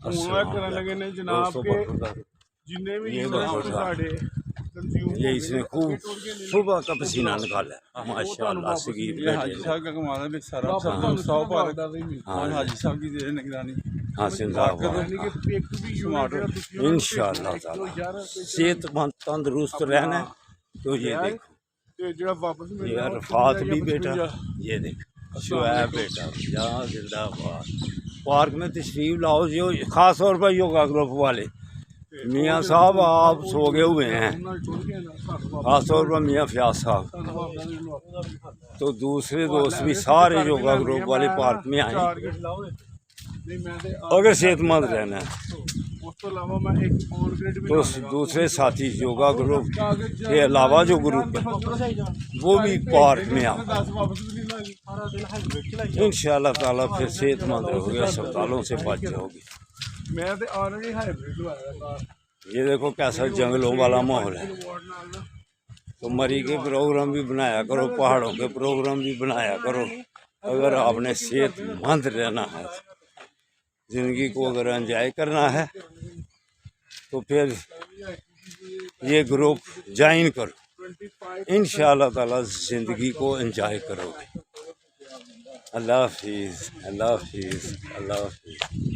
करने लगे ने जनाब के जिन्ने भी ये इसने खूब सुबह का पसीना निकाला माशाल्लाह। सगीर हाजी साहब का कमाल है सारा सब 100 पार हाजी साहब की निगरानी। हाँ जिंदाबाद इंशाअल्लाह ताला सेहतमंद तंदुरुस्त रहना। तो ये देखो ये अरफात भी बेटा, ये देखो शुएब बेटा यहाँ जिंदाबाद। पार्क में तशरीफ लाओ जो खास तौर पर योगा ग्रुप वाले मियाँ साहब आप सो गए हुए हैं, खास तौर पर मियाँ फयाज साहब। तो दूसरे दोस्त भी सारे योगा ग्रुप वाले पार्क में आए अगर सेहतमंद रहना है। तो दूसरे साथी योगा ग्रुप के अलावा जो ग्रुप है वो भी पार्क में आओ इंशाअल्लाह ताला। फिर सेहतमंद रहोगे, अस्पतालों से बच जाओगे। ये देखो कैसा जंगलों वाला माहौल है। तो मरी के प्रोग्राम भी बनाया करो, पहाड़ों के प्रोग्राम भी बनाया करो। अगर आपने सेहतमंद रहना है, ज़िंदगी को अगर एंजॉय करना है तो फिर ये ग्रुप ज्वाइन करो, इंशाअल्लाह ताला ज़िंदगी को एंजॉय करोगे। अल्लाह हाफिज़, अल्लाह हाफिज़, अल्लाह हाफिज़।